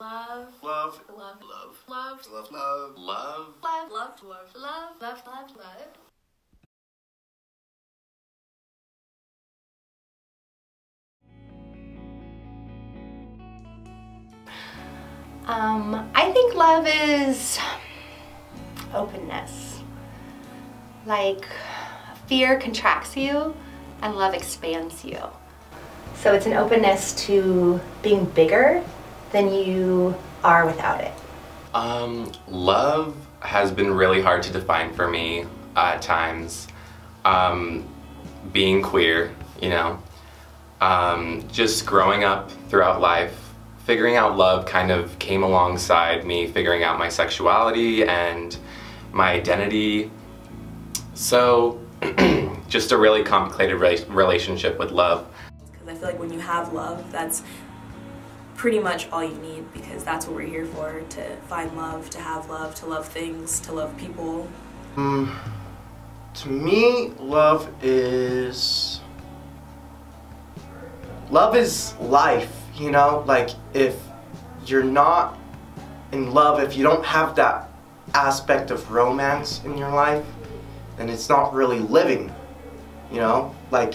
Love. Love. Love. Love. Love. Love. Love. Love. Love. Love. Love. Love. Love. Love. Love. I think love is openness. Like, fear contracts you and love expands you. So it's an openness to being bigger than you are without it. Love has been really hard to define for me at times. Being queer, you know, just growing up throughout life, figuring out love kind of came alongside me figuring out my sexuality and my identity. So just a really complicated relationship with love. Because I feel like when you have love, that's pretty much all you need, because that's what we're here for, to find love, to have love, to love things, to love people. To me, love is life, you know? Like, if you're not in love, if you don't have that aspect of romance in your life, then it's not really living, you know? Like,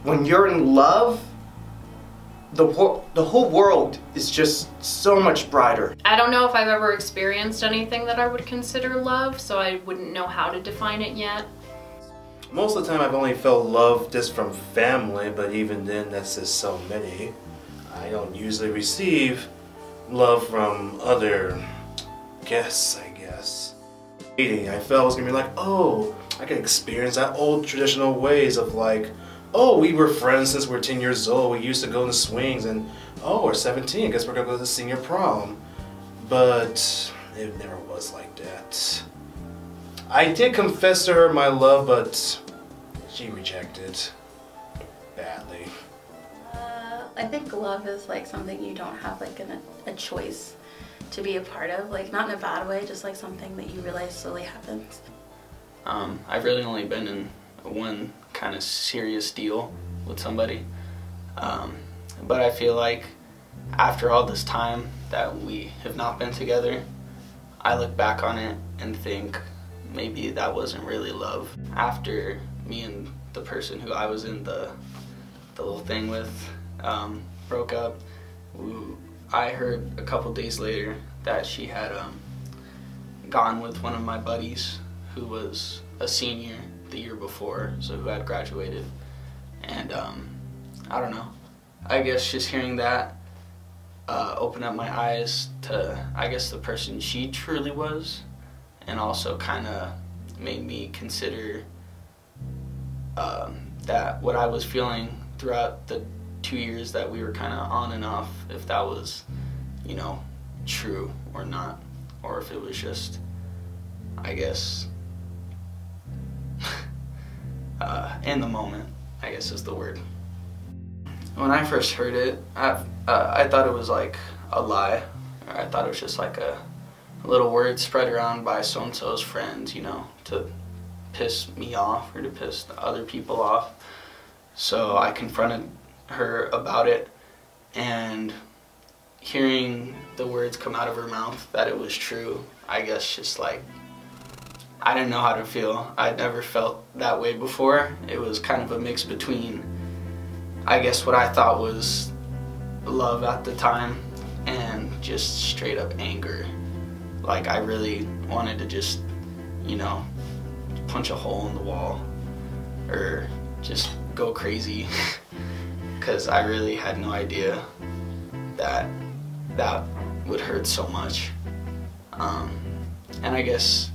when you're in love, the whole world is just so much brighter. I don't know if I've ever experienced anything that I would consider love, so I wouldn't know how to define it yet. Most of the time I've only felt love just from family, but even then that's just so many. I don't usually receive love from other guests, I guess. I felt I was gonna be like, oh, I could experience that old traditional ways of like, oh, we were friends since we're 10 years old, we used to go in the swings, and oh, we're 17, I guess we're gonna go to the senior prom. But it never was like that. I did confess to her my love, but she rejected badly. I think love is like something you don't have like a choice to be a part of, like not in a bad way, just like something that you realize slowly happens. I've really only been in one kind of serious deal with somebody, but I feel like after all this time that we have not been together, I look back on it and think maybe that wasn't really love. After me and the person who I was in the little thing with broke up, I heard a couple days later that she had gone with one of my buddies who was a senior the year before, so who had graduated. And I don't know, I guess just hearing that opened up my eyes to, I guess, the person she truly was, and also kind of made me consider that what I was feeling throughout the 2 years that we were kind of on and off, if that was, you know, true or not, or if it was just, I guess, in the moment, I guess is the word. When I first heard it, I thought it was like a lie. I thought it was just like a little word spread around by so-and-so's friends, you know, to piss me off or to piss the other people off. So I confronted her about it, and hearing the words come out of her mouth that it was true, I guess just like, I didn't know how to feel. I'd never felt that way before. It was kind of a mix between, I guess, what I thought was love at the time and just straight up anger. Like, I really wanted to just, you know, punch a hole in the wall or just go crazy, because I really had no idea that that would hurt so much. And I guess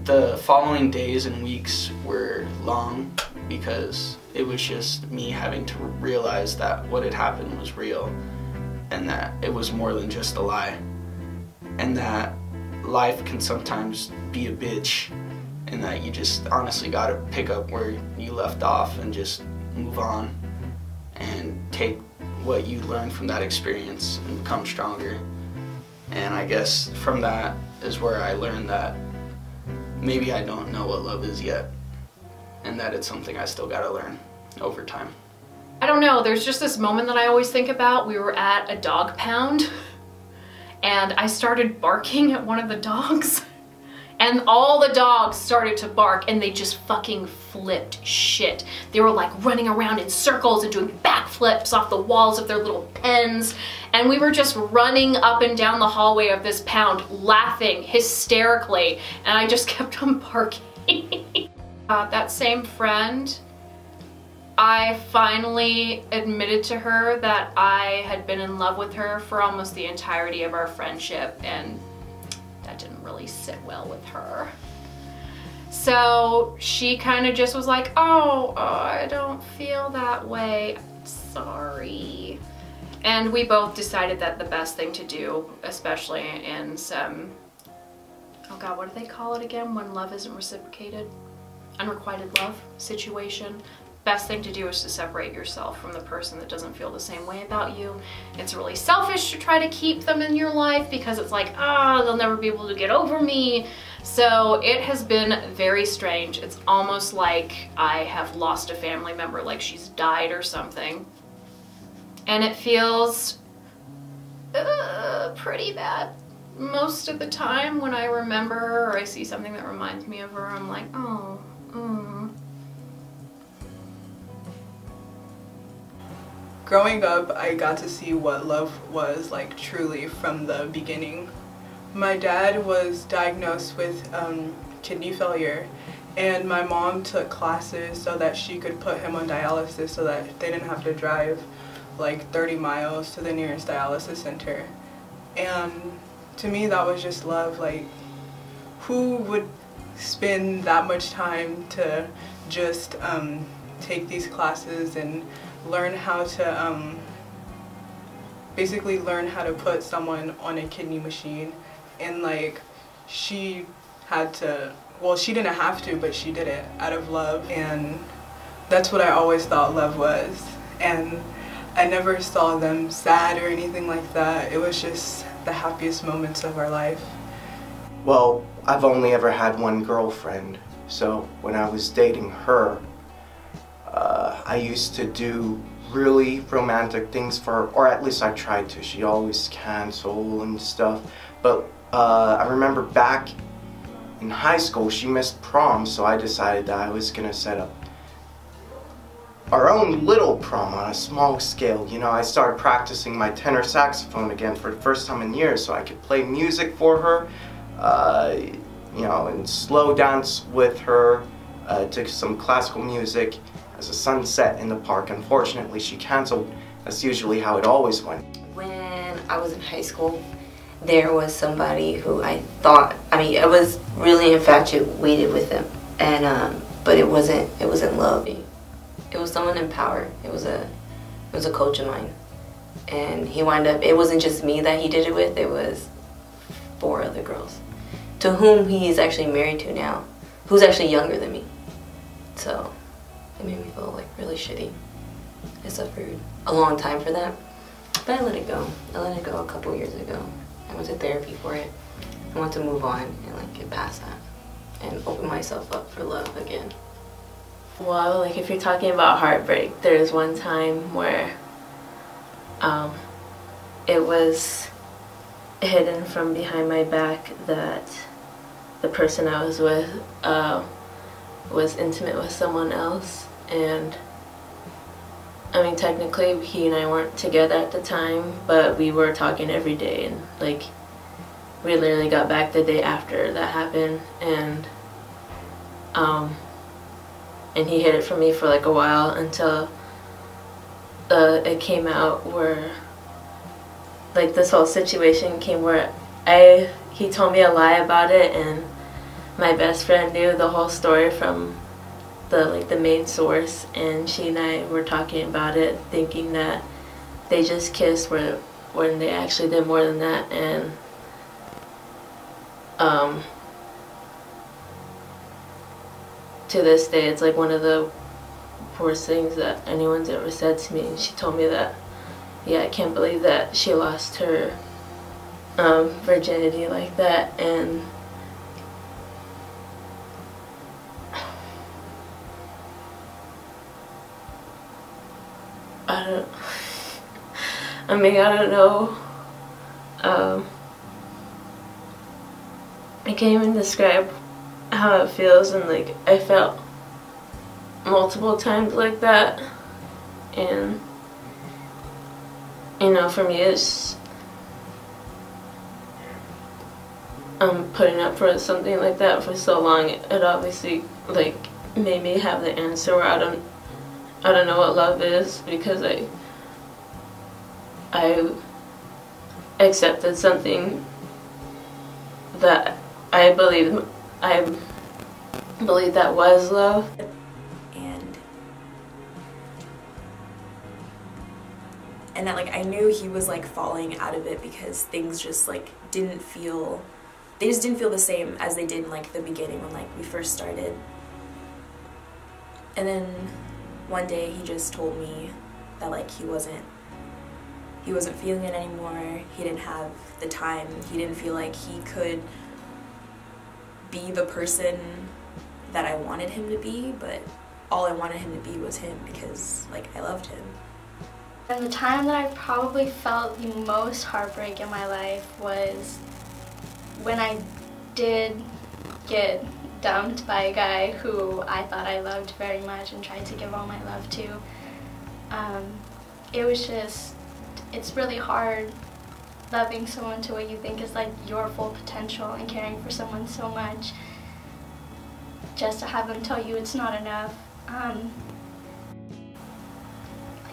the following days and weeks were long, because it was just me having to realize that what had happened was real, and that it was more than just a lie, and that life can sometimes be a bitch, and that you just honestly gotta pick up where you left off and just move on and take what you learned from that experience and become stronger. And I guess from that is where I learned that maybe I don't know what love is yet, and that it's something I still gotta learn over time. I don't know, there's just this moment that I always think about. We were at a dog pound and I started barking at one of the dogs and all the dogs started to bark and they just fucking flipped shit. They were like running around in circles and doing backflips off the walls of their little pens. And we were just running up and down the hallway of this pound, laughing hysterically. And I just kept on barking. That same friend, I finally admitted to her that I had been in love with her for almost the entirety of our friendship, and that didn't really sit well with her. So she kind of just was like, oh, I don't feel that way, sorry. And we both decided that the best thing to do, especially in some, oh God, what do they call it again when love isn't reciprocated? Unrequited love situation. Best thing to do is to separate yourself from the person that doesn't feel the same way about you. It's really selfish to try to keep them in your life because it's like, they'll never be able to get over me. So it has been very strange. It's almost like I have lost a family member, like she's died or something. And it feels pretty bad. Most of the time when I remember her or I see something that reminds me of her, I'm like, oh. Growing up, I got to see what love was like truly from the beginning. My dad was diagnosed with kidney failure, and my mom took classes so that she could put him on dialysis so that they didn't have to drive like 30 miles to the nearest dialysis center. And to me that was just love. Like, who would spend that much time to just take these classes and learn how to basically learn how to put someone on a kidney machine? And like, she had to, well, she didn't have to, but she did it out of love. And that's what I always thought love was. And I never saw them sad or anything like that. It was just the happiest moments of our life. Well, I've only ever had one girlfriend, so when I was dating her, I used to do really romantic things for her, or at least I tried to. She always canceled and stuff. But I remember back in high school, she missed prom, so I decided that I was gonna set up our own little prom on a small scale. You know, I started practicing my tenor saxophone again for the first time in years so I could play music for her, you know, and slow dance with her to some classical music as a sunset in the park. Unfortunately, she canceled. That's usually how it always went. When I was in high school, there was somebody who I thought, I was really infatuated with him, and but it wasn't love. It was someone in power. It was a coach of mine, and he wound up. It wasn't just me that he did it with. It was 4 other girls, to whom he's actually married to now, who's actually younger than me. So it made me feel like really shitty. I suffered a long time for that, but I let it go. I let it go a couple years ago. I went to therapy for it. I want to move on and like get past that and open myself up for love again. Well, like if you're talking about heartbreak, there's one time where it was hidden from behind my back that the person I was with was intimate with someone else. And I mean, technically he and I weren't together at the time, but we were talking every day, and like we literally got back the day after that happened. And he hid it from me for like a while until it came out where like this whole situation came where he told me a lie about it, and my best friend knew the whole story from the main source, and she and I were talking about it, thinking that they just kissed when they actually did more than that. And to this day, it's like one of the worst things that anyone's ever said to me. And she told me that, yeah, I can't believe that she lost her virginity like that. And I mean, I don't know. I can't even describe how it feels, and like I felt multiple times like that, and you know, for me it's putting up for something like that for so long. It obviously like made me have the answer where I don't know what love is, because I accepted something that I believe that was love. And that like I knew he was like falling out of it because things just like didn't feel the same as they did in like the beginning when like we first started. And then one day he just told me that like he wasn't feeling it anymore. He didn't have the time. He didn't feel like he could be the person that I wanted him to be, but all I wanted him to be was him because like I loved him. And the time that I probably felt the most heartbreak in my life was when I did get dumped by a guy who I thought I loved very much and tried to give all my love to. It's really hard loving someone to what you think is like your full potential and caring for someone so much just to have them tell you it's not enough. I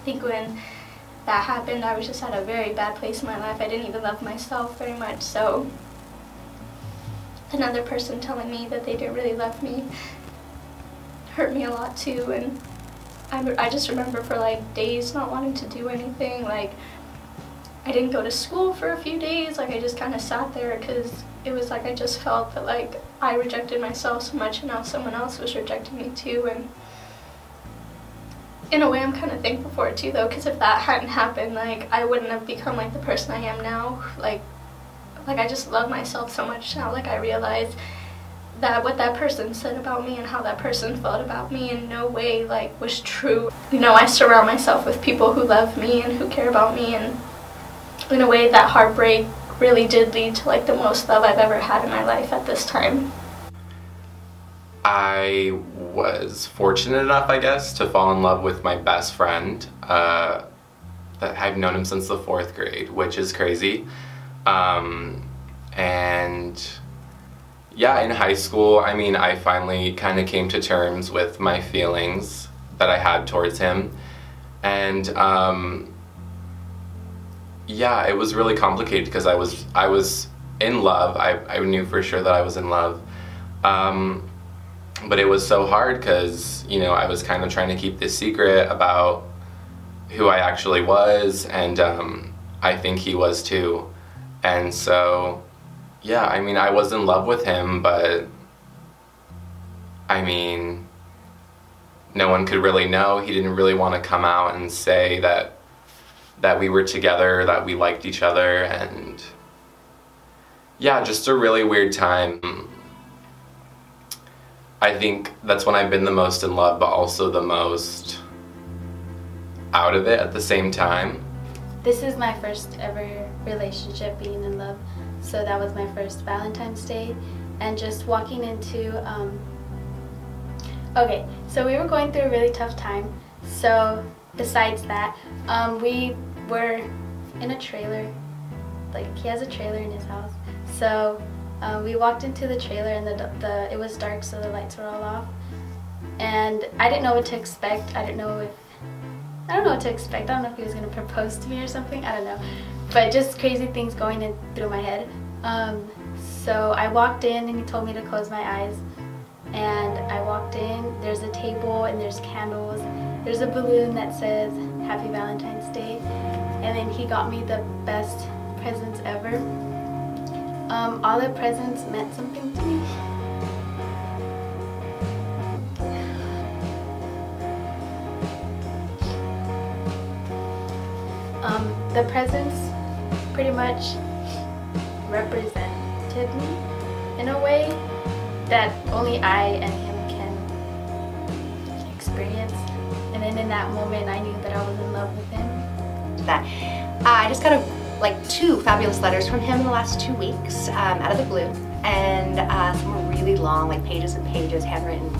think when that happened, I was just at a very bad place in my life. I didn't even love myself very much, so another person telling me that they didn't really love me hurt me a lot too. And I just remember for like days not wanting to do anything. Like I didn't go to school for a few days. Like I just kind of sat there because it was like I just felt that like I rejected myself so much and now someone else was rejecting me too. And in a way I'm kind of thankful for it too though, because if that hadn't happened, like I wouldn't have become like the person I am now. Like I just love myself so much now. Like I realize that what that person said about me and how that person felt about me in no way like was true. You know, I surround myself with people who love me and who care about me, and in a way that heartbreak really did lead to like the most love I've ever had in my life at this time. I was fortunate enough, I guess, to fall in love with my best friend. That I've known him since the 4th grade, which is crazy. And yeah, in high school, I mean, I finally kind of came to terms with my feelings that I had towards him. And yeah, it was really complicated because I was in love. I knew for sure that I was in love. But it was so hard because, you know, I was kind of trying to keep this secret about who I actually was, and I think he was too. And so, yeah, I mean, I was in love with him, but I mean, no one could really know. He didn't really want to come out and say that we were together, that we liked each other, and yeah, just a really weird time. I think that's when I've been the most in love, but also the most out of it at the same time. This is my first ever relationship being in love, so that was my first Valentine's Day, and just walking into, okay, so we were going through a really tough time, so besides that, we were in a trailer, like he has a trailer in his house, so we walked into the trailer and it was dark, so the lights were all off, and I didn't know what to expect. I don't know what to expect. I don't know if he was going to propose to me or something. I don't know. But just crazy things going in through my head. So I walked in and he told me to close my eyes. And I walked in, there's a table and there's candles. There's a balloon that says Happy Valentine's Day. And then he got me the best presents ever. All the presents meant something to me. The presents pretty much represented me in a way that only I and him can experience. And then in that moment I knew that I was in love with him. That I just got like 2 fabulous letters from him in the last 2 weeks, out of the blue, and some were really long, like pages and pages, handwritten.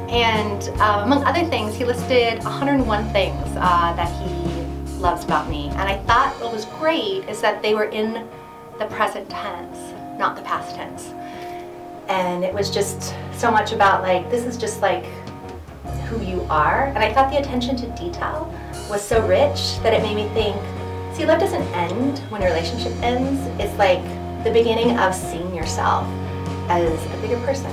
And among other things, he listed 101 things that he loves about me. And I thought what was great is that they were in the present tense, not the past tense. And it was just so much about like, this is just like who you are. And I thought the attention to detail was so rich that it made me think, see, love doesn't end when a relationship ends. It's like the beginning of seeing yourself as a bigger person.